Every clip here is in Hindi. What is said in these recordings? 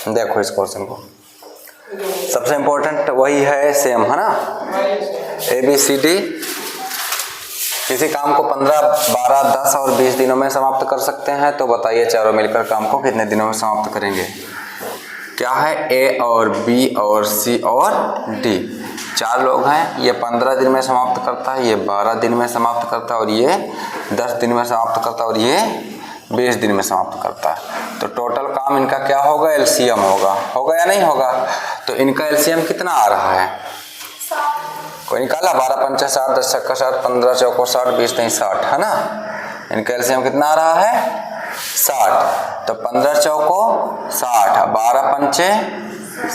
देखो इस क्वेश्चन को, सबसे इम्पोर्टेंट वही है, सेम है ना, ABCD। किसी काम को 15, 12, 10 और 20 दिनों में समाप्त कर सकते हैं, तो बताइए चारों मिलकर काम को कितने दिनों में समाप्त करेंगे। क्या है, A और B और C और D, 4 लोग हैं। ये 15 दिन में समाप्त करता है, ये 12 दिन में समाप्त करता है, और ये 10 दिन में समाप्त करता है, और ये 20 दिन में समाप्त करता है। तो टोटल काम इनका क्या होगा, LCM होगा या नहीं होगा। तो इनका LCM कितना आ रहा है, कोई निकाला, 12 पंचा 60, 10 छक्का 60, 15 चौको 60, 20 नहीं 60, है ना। इनका LCM कितना आ रहा है, 60। तो 15 चौको 60, 12 पंचे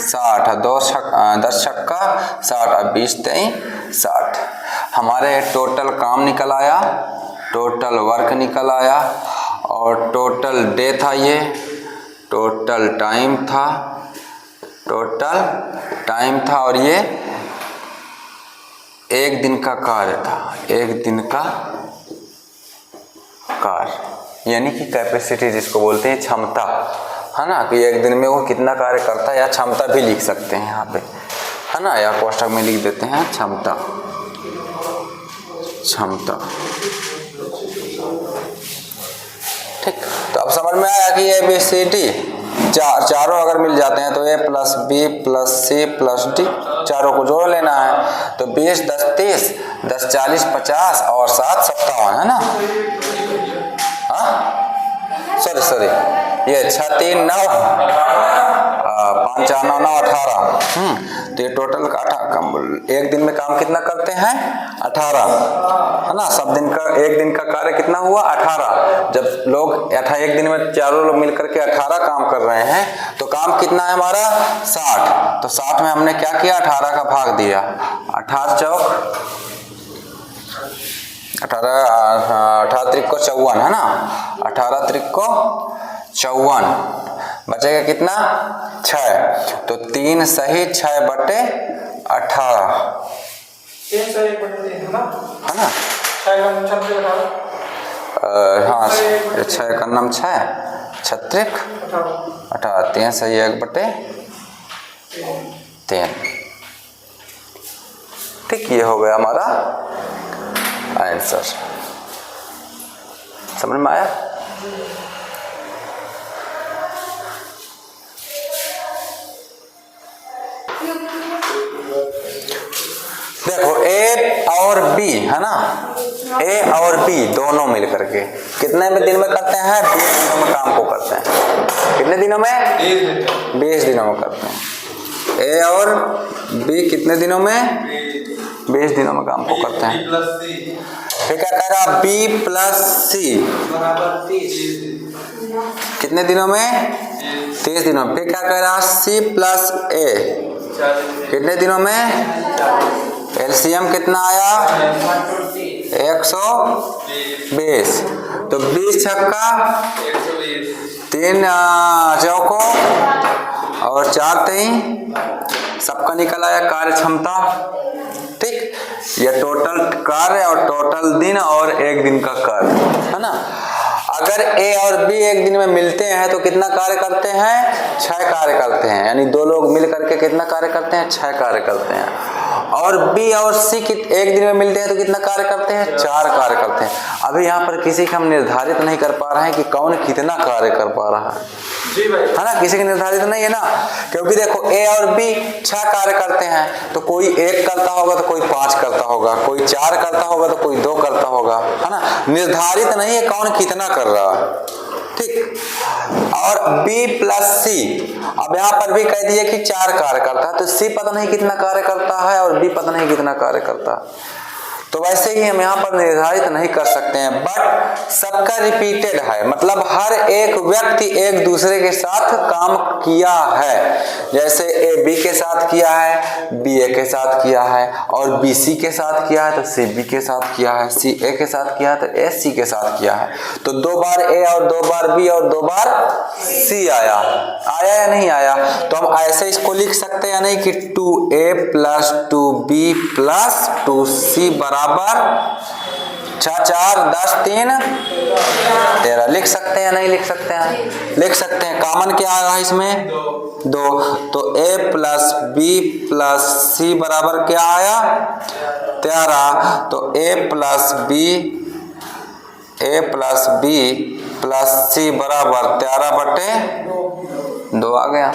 60, 10 छक्का 60, 20 नहीं 60। हमारे टोटल काम निकल आया, टोटल वर्क निकल आया, और टोटल डे था, ये टोटल टाइम था, और ये एक दिन का कार्य था, एक दिन का कार्य, यानी कि कैपेसिटी जिसको बोलते हैं, क्षमता, है ना, कि एक दिन में वो कितना कार्य करता है, या क्षमता भी लिख सकते हैं यहाँ पे, है ना, या कोष्ठक में लिख देते हैं क्षमता। ठीक, तो अब समझ में आया कि ABCD चारों अगर मिल जाते हैं तो A + B + C + D, चारों को जोड़ लेना है। तो 20, 10, 30, 10, 40, 50 और 7, 57, है ना। हाँ सॉरी, ये 6, 3, 9, 5, 4, 9, 18। तो ये टोटल एक दिन में काम कितना करते हैं, 18, है ना। सब दिन का, एक दिन का कार्य कितना हुआ, 18। जब लोग एक दिन में चारों लोग मिलकर के 18 काम कर रहे हैं, तो काम कितना है हमारा, 60। तो 60 में हमने क्या किया, 18 का भाग दिया, 18 चौक 18 त्रिक को 54, है ना, 18 त्रिक को 54, बचेगा कितना, 6। तो 3 सही 6 बटे 18, है ना। हाँ 6 का नाम 6, 6 18, 3 सही 1 बटे 3। ठीक, ये हो गया हमारा आंसर। समझ में आया। देखो A और B, है ना, A और B दोनों मिल करके कितने में दिन में करते हैं, 20 दिनों में काम को करते हैं। कितने दिनों में, 20 दिनों में करते हैं। A और B कितने दिनों में, 20 दिनों में काम को करते हैं। फिर क्या कह रहा, B + C कितने दिनों में, 30 दिनों में। फिर क्या कह रहा, C + A कितने दिनों में। LCM कितना आया, 120। तो 20 छक्का 3 चौको और 4 3, सबका निकल आया कार्य क्षमता। ठीक, ये टोटल कार्य और टोटल दिन और एक दिन का कार्य, है ना। अगर A और B एक दिन में मिलते हैं तो कितना कार्य करते हैं, 6 कार्य करते हैं, यानी 2 लोग मिल करके कितना कार्य करते हैं, 6 कार्य करते हैं। और B और C एक दिन में मिलते हैं तो कितना कार्य करते हैं, 4 कार्य करते हैं। अभी यहाँ पर किसी का हम निर्धारित नहीं कर पा रहे हैं कि कौन कितना कार्य कर पा रहा है, है ना, किसी का निर्धारित नहीं है ना, क्योंकि देखो A और B 6 कार्य करते हैं, तो कोई 1 करता होगा तो कोई 5 करता होगा, कोई 4 करता होगा तो कोई 2 करता होगा, है ना, निर्धारित नहीं है कौन कितना कर रहा है। ठीक, और B + C, अब यहाँ पर भी कह दिए कि 4 कार्य करता है, तो C पता नहीं कितना कार्य करता है और B पता नहीं कितना कार्य करता है। तो वैसे ही हम यहाँ पर निर्धारित नहीं कर सकते हैं, बट सबका रिपीटेड है, मतलब हर एक व्यक्ति एक दूसरे के साथ काम किया है। जैसे A B के साथ किया है, B A के साथ किया है, और B C के साथ किया है तो C B के साथ किया है, C A के साथ किया है तो A C के साथ किया है। तो 2 बार A और 2 बार B और 2 बार C आया या नहीं आया। तो हम ऐसे इसको लिख सकते हैं या नहीं कि 2A + 2B + 2C बराबर 6 4 10 3 13 लिख सकते हैं या नहीं लिख सकते हैं, लिख सकते हैं। कॉमन क्या आ रहा है इसमें, 2, तो a प्लस बी प्लस सी बराबर क्या आया 13, तो a प्लस बी प्लस सी बराबर 13/2 आ गया।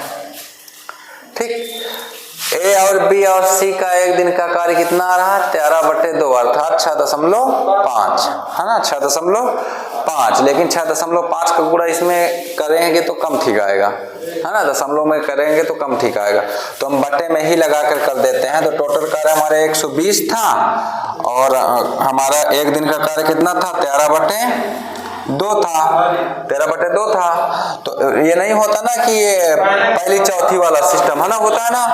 ठीक, ए और बी और सी का एक दिन का कार्य कितना आ रहा है 13/2 अर्थात 6.5 है ना, 6.5। लेकिन 6.5 का गुणा इसमें करेंगे तो कम ठीक आएगा है ना, दशमलव में करेंगे तो कम ठीक आएगा, तो हम बटे में ही लगा कर देते हैं। तो टोटल कार्य हमारे 120 था और हमारा एक दिन का कार्य कितना था 13/2 था, 13/2 था। तो ये नहीं होता ना कि ये पहली चौथी वाला सिस्टम है ना, होता है ना,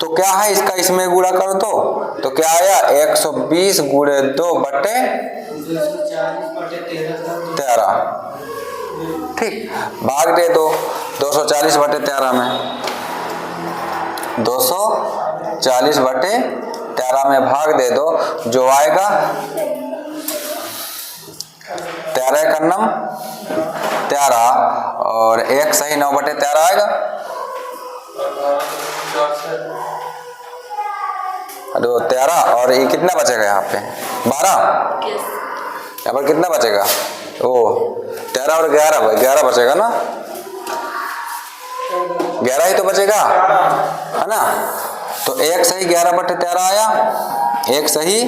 तो क्या है इसका इसमें गुणा कर दो तो क्या आया 120 गुणे 2/13। ठीक, भाग दे दो 240/13 में, 240/13 में भाग दे दो, जो आएगा 13 का नम 13 और 1 सही 9/13 आएगा। तो 13 और ये कितना बचेगा यहाँ पे 12, यहाँ पर कितना बचेगा 13 और 11 बचेगा ना, 11 ही तो बचेगा है ना। तो 1 सही 11/13 आया, 1 सही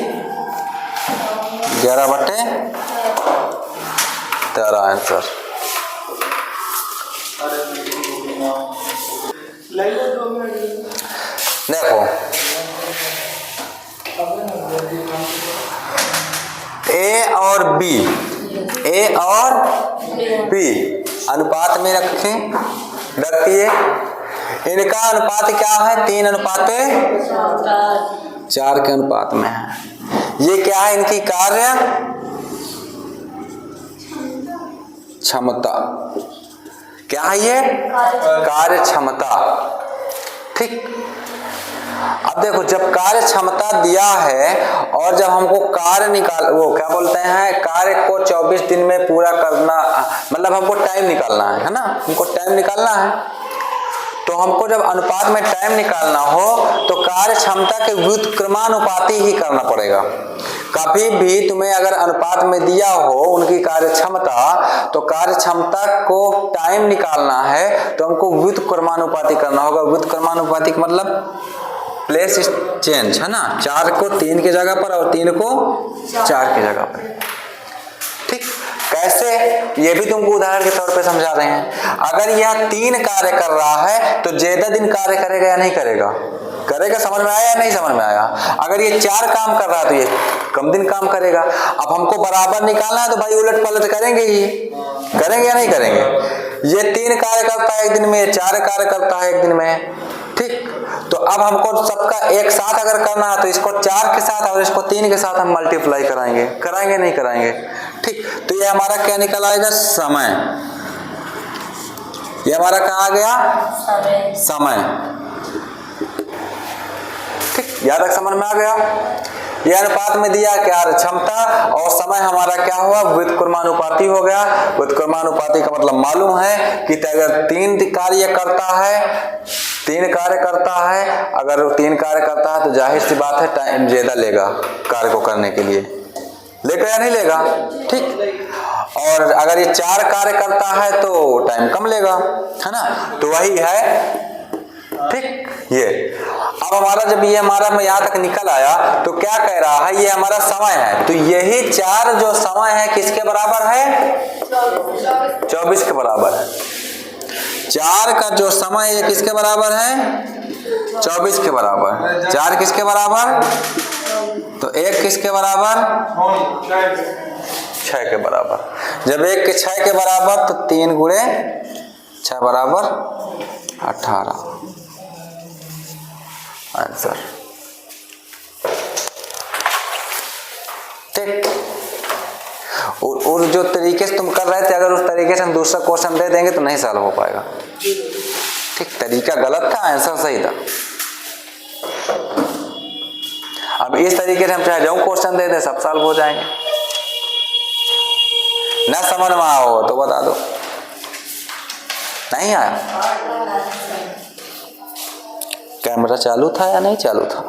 11/13 आंसर। देखो ए और बी अनुपात में रखिए, इनका अनुपात क्या है 3:4 के अनुपात में है। ये क्या है इनकी कार्य क्षमता, क्या है ये कार्य क्षमता। ठीक, अब देखो जब कार्य क्षमता दिया है और जब हमको कार्य क्या बोलते हैं कार्य को 24 दिन में पूरा करना, मतलब हमको टाइम निकालना है ना, हमको टाइम निकालना है, तो हमको जब अनुपात में टाइम निकालना हो तो कार्य क्षमता के व्युत्क्रमानुपाती ही करना पड़ेगा। कभी भी तुम्हें अगर अनुपात में दिया हो उनकी कार्य क्षमता, तो कार्य क्षमता को टाइम निकालना है तो हमको व्युत्क्रमानुपाती करना होगा। व्युत्क्रमानुपाती का मतलब प्लेस चेंज है ना, 4 को 3 की जगह पर और 3 को 4 की जगह पर। ठीक, कैसे ये भी तुमको उदाहरण के तौर पे समझा रहे हैं। अगर यह 3 कार्य कर रहा है तो ज्यादा दिन कार्य करेगा या नहीं करेगा, करेगा। समझ में आया या नहीं समझ में आया। अगर ये 4 काम कर रहा है तो ये कम दिन काम करेगा। अब हमको बराबर निकालना है तो भाई उलट पलट करेंगे ही, करेंगे या नहीं करेंगे। ये 3 कार्य करता है एक दिन में, 4 कार्य करता है एक दिन में। ठीक, तो अब हमको सबका एक साथ अगर करना है तो इसको 4 के साथ और इसको 3 के साथ हम मल्टीप्लाई कराएंगे नहीं कराएंगे। ठीक, तो ये हमारा क्या निकल आएगा समय, ये हमारा कहाँ आ गया समय। ठीक, याद रख, समझ में आ गया। यह अनुपात में दिया क्या क्षमता और समय हमारा क्या हुआ व्युत्क्रमानुपाती हो गया। व्युत्क्रमानुपाती का मतलब मालूम है कि अगर 3 कार्य करता है, 3 कार्य करता है, अगर वो 3 कार्य करता है तो जाहिर सी बात है टाइम ज्यादा लेगा कार्य को करने के लिए, लेगा या नहीं लेगा। ठीक, और अगर ये 4 कार्य करता है तो टाइम कम लेगा है ना, तो वही है। ठीक, ये अब हमारा जब ये हमारा में यहाँ तक निकल आया तो क्या कह रहा है, ये हमारा समय है, तो यही 4 जो समय है किसके बराबर है 24 के बराबर है। 4 का जो समय है किसके बराबर है 24 के बराबर। 4 किसके बराबर, तो 1 किसके बराबर 6 के बराबर। जब 1 के 6 के बराबर तो 3 गुणे 6 बराबर 18 आंसर। ठीक, और जो तरीके से तुम कर रहे थे अगर उस तरीके से हम दूसरा क्वेश्चन दे देंगे तो नहीं सॉल्व हो पाएगा। ठीक, तरीका गलत था, आंसर सही था। अब इस तरीके से हम चाहे जो क्वेश्चन दे दें सब सॉल्व हो जाएंगे। ना समझ में आओ तो बता दो, नहीं आया कैमरा चालू था या नहीं चालू था?